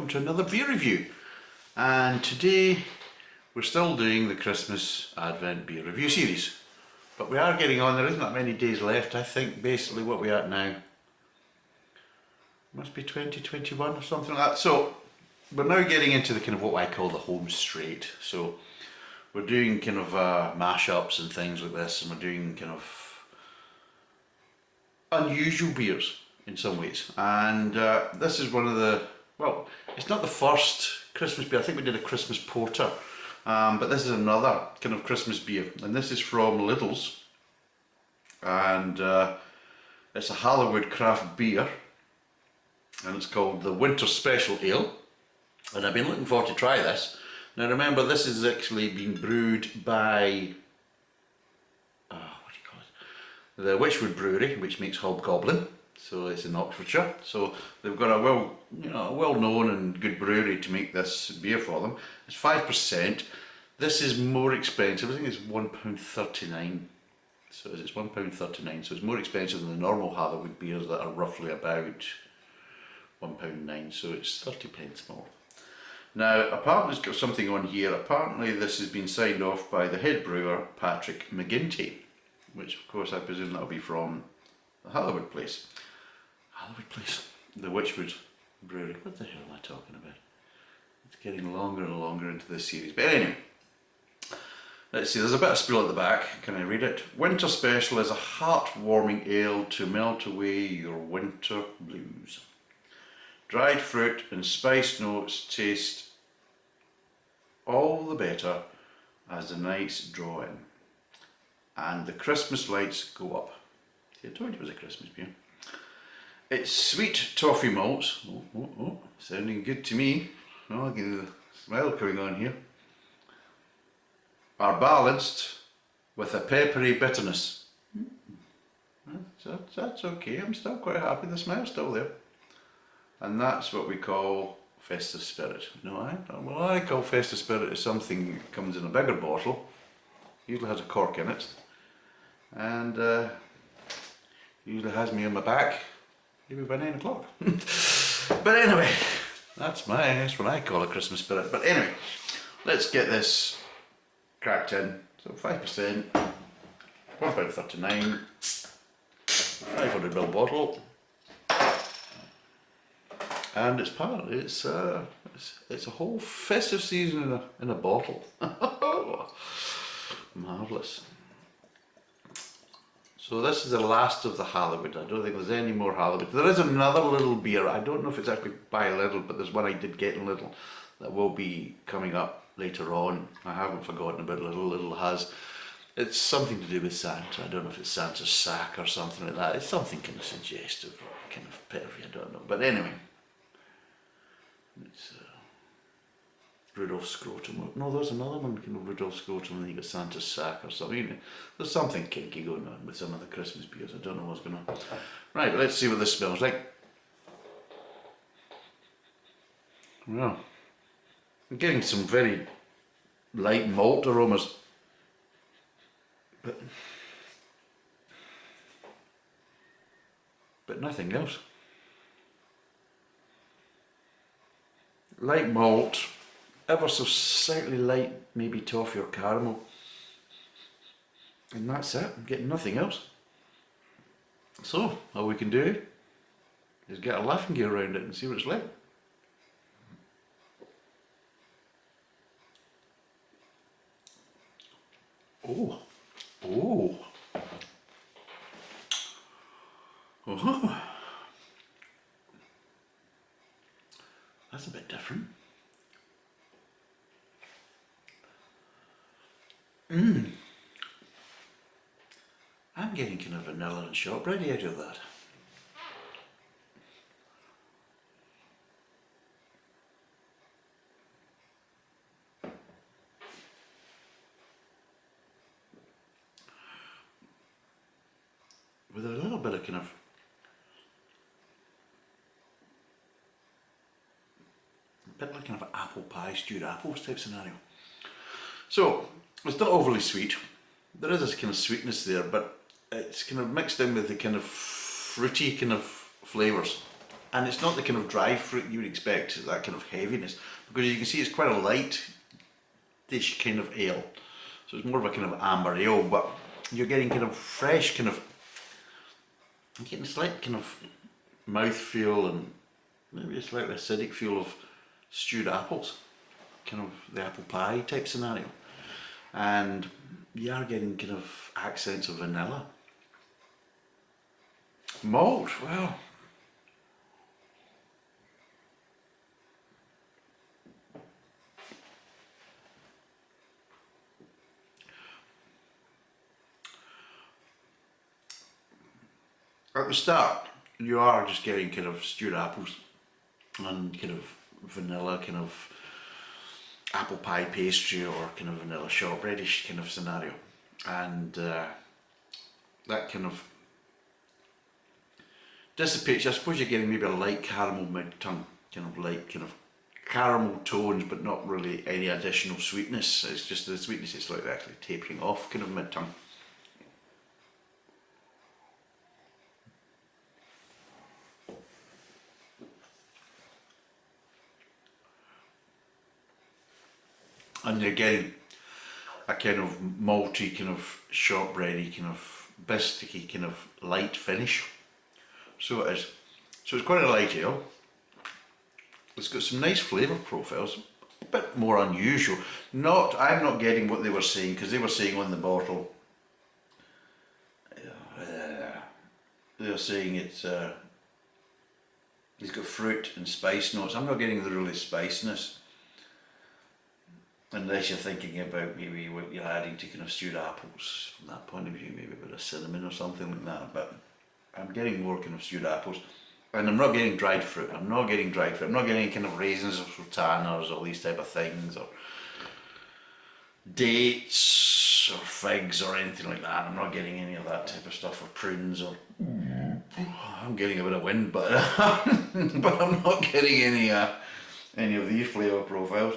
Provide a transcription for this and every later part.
to another beer review. And today we're still doing the Christmas Advent beer review series. But we are getting on, there isn't that many days left. I think basically what we're at now must be 2021 or something like that. So we're now getting into the kind of what I call the home straight. So we're doing kind of mashups and things like this, and we're doing kind of unusual beers in some ways. And this is one of the, well, it's not the first Christmas beer. I think we did a Christmas porter, but this is another kind of Christmas beer, and this is from Lidl's, and it's a Hatherwood craft beer, and it's called the Winter Special Ale, and I've been looking forward to try this. Now remember, this is actually being brewed by what do you call it? The Witchwood Brewery, which makes Hobgoblin. So it's in Oxfordshire. So they've got a well-known and good brewery to make this beer for them. It's 5%. This is more expensive. I think it's £1.39. So it's £1.39. So it's more expensive than the normal Hatherwood beers that are roughly about £1.09. So it's 30p more. Now, apparently it's got something on here. Apparently this has been signed off by the head brewer, Patrick McGinty, which of course I presume that'll be from the Hatherwood place. Hatherwood place? The Witchwood Brewery. What the hell am I talking about? It's getting longer and longer into this series. But anyway, let's see, there's a bit of spiel at the back. Can I read it? Winter Special is a heartwarming ale to melt away your winter blues. Dried fruit and spice notes taste all the better as the nights draw in and the Christmas lights go up. See, I told you it was a Christmas beer. It's sweet toffee malts, sounding good to me. Oh, I get a smile coming on here. Are balanced with a peppery bitterness. That's okay, I'm still quite happy, the smile's still there. And that's what we call festive spirit. No, I call festive spirit is something that comes in a bigger bottle, usually has a cork in it, and usually has me on my back, maybe by 9 o'clock. But anyway, that's what I call a Christmas spirit. But anyway, let's get this cracked in. So 5%, £1.39, 500ml bottle. And it's it's a whole festive season in a bottle. Marvellous. So this is the last of the Hatherwood. I don't think there's any more Hatherwood. There is another little beer. I don't know if it's actually by Lidl, but there's one I did get in Lidl that will be coming up later on. I haven't forgotten about Lidl. Lidl has, it's something to do with Santa. I don't know if it's Santa's sack or something like that. It's something kind of suggestive or kind of pervy, I don't know. But anyway. It's Rudolph Scrotum. No, there's another one, kind of Rudolph Scrotum, and then you got Santa's sack or something. There's something kinky going on with some of the Christmas beers. I don't know what's going on. Right, let's see what this smells like. Well, I'm getting some very light malt aromas, but nothing else. Light malt, ever so slightly light, maybe toffee or caramel, and that's it. I'm getting nothing else. So all we can do is get a laughing gear around it and see what it's like. Oh, that's a bit different. I'm getting kind of vanilla and shortbready out of that. With a little bit of kind of bit like kind of apple pie, stewed apples type scenario. So it's not overly sweet. There is this kind of sweetness there, but it's kind of mixed in with the kind of fruity kind of flavours. And it's not the kind of dry fruit you would expect, that kind of heaviness, because you can see it's quite a light-ish kind of ale. So it's more of a kind of amber ale, but you're getting kind of fresh, kind of, you're getting a slight kind of mouthfeel and maybe a slightly acidic feel of stewed apples, kind of the apple pie type scenario. And you are getting kind of accents of vanilla. Malt, well, at the start, you are just getting kind of stewed apples and kind of vanilla, kind of apple pie pastry or kind of vanilla shortbreadish kind of scenario. And that kind of dissipates. I suppose you're getting maybe a light caramel mid-tongue, kind of light kind of caramel tones, but not really any additional sweetness. It's just the sweetness is slightly actually tapering off kind of mid-tongue. And you're getting a kind of malty, kind of shortbready, kind of biscuity, kind of light finish. So it is. So it's quite a light ale. It's got some nice flavour profiles, a bit more unusual. I'm not getting what they were saying, because they were saying on the bottle, they were saying it's got fruit and spice notes. I'm not getting the really spiciness. Unless you're thinking about maybe what you're adding to kind of stewed apples from that point of view, maybe a bit of cinnamon or something like that. But I'm getting more kind of stewed apples. And I'm not getting dried fruit. I'm not getting any kind of raisins or sultanas or these type of things, or dates or figs or anything like that. I'm not getting any of that type of stuff, or prunes, or I'm getting a bit of wind, but but I'm not getting any of these flavour profiles.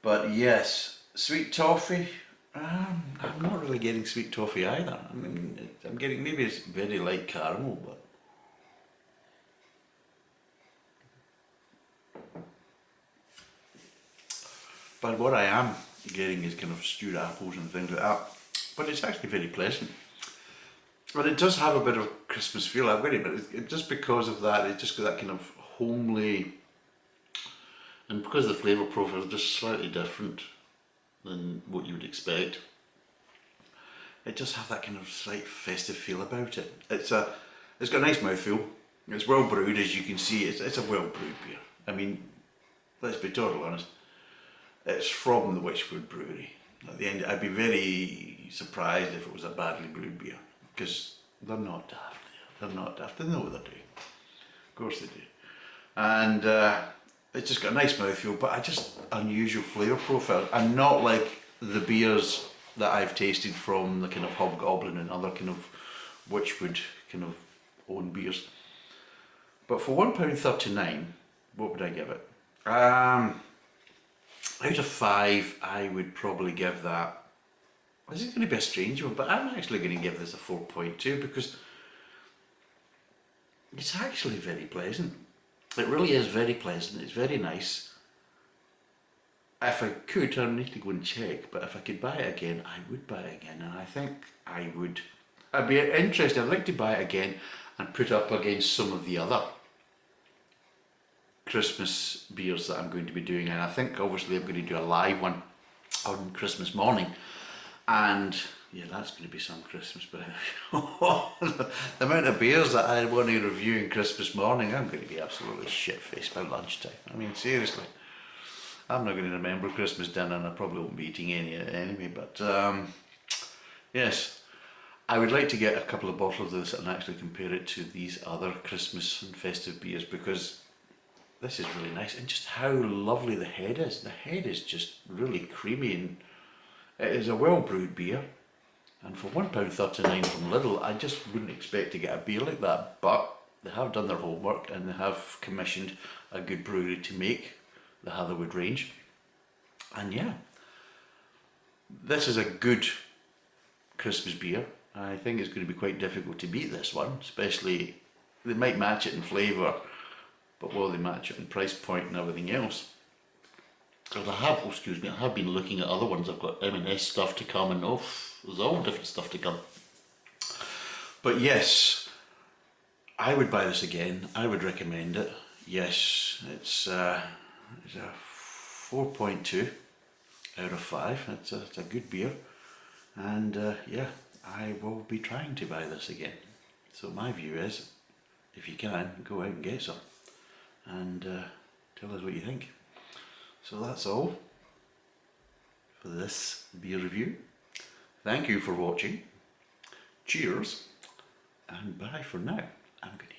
But yes, sweet toffee, I'm not really getting sweet toffee either. I mean, I'm getting, maybe it's very light caramel, but what I am getting is kind of stewed apples and things like that. But it's actually very pleasant. But it does have a bit of Christmas feel, I've got it, but just because of that, it's just got that kind of homely, and because the flavour profile is just slightly different than what you would expect, it does have that kind of slight festive feel about it. It's got a nice mouthfeel. It's well brewed, as you can see. It's a well brewed beer. I mean, let's be totally honest. It's from the Witchwood Brewery. At the end, I'd be very surprised if it was a badly brewed beer, because they're not daft. They're not daft. They know what they're doing. Of course they do. And it's just got a nice mouthfeel, but just unusual flavour profile, and not like the beers that I've tasted from the kind of Hobgoblin and other kind of Witchwood kind of own beers. But for £1.39, what would I give it? Out of 5, I would probably give that, this is going to be a strange one, but I'm actually going to give this a 4.2, because it's actually very pleasant. It really is very pleasant, it's very nice. If I could, I need to go and check, but if I could buy it again, I would buy it again, and I think I would. I'd be interested, I'd like to buy it again and put up against some of the other Christmas beers that I'm going to be doing, and I think obviously I'm going to do a live one on Christmas morning, and yeah, that's going to be some Christmas, but the amount of beers that I want to review in Christmas morning, I'm going to be absolutely shit-faced by lunchtime. I mean, seriously. I'm not going to remember Christmas dinner, and I probably won't be eating any anyway, but yes, I would like to get a couple of bottles of this and actually compare it to these other Christmas and festive beers, because this is really nice, and just how lovely the head is. The head is just really creamy, and it is a well-brewed beer. And for £1.39 from Lidl, I just wouldn't expect to get a beer like that, but they have done their homework and they have commissioned a good brewery to make the Hatherwood range. And yeah, this is a good Christmas beer. I think it's going to be quite difficult to beat this one, especially they might match it in flavour, but will they match it in price point and everything else? Because I have, excuse me, I have been looking at other ones. I've got M&S stuff to come, and there's all different stuff to come. But yes, I would buy this again. I would recommend it. Yes, it's a 4.2 out of 5. It's a good beer, and yeah, I will be trying to buy this again. So my view is, if you can, go out and get some, and tell us what you think. So that's all for this beer review. Thank you for watching. Cheers, and bye for now. I'm going to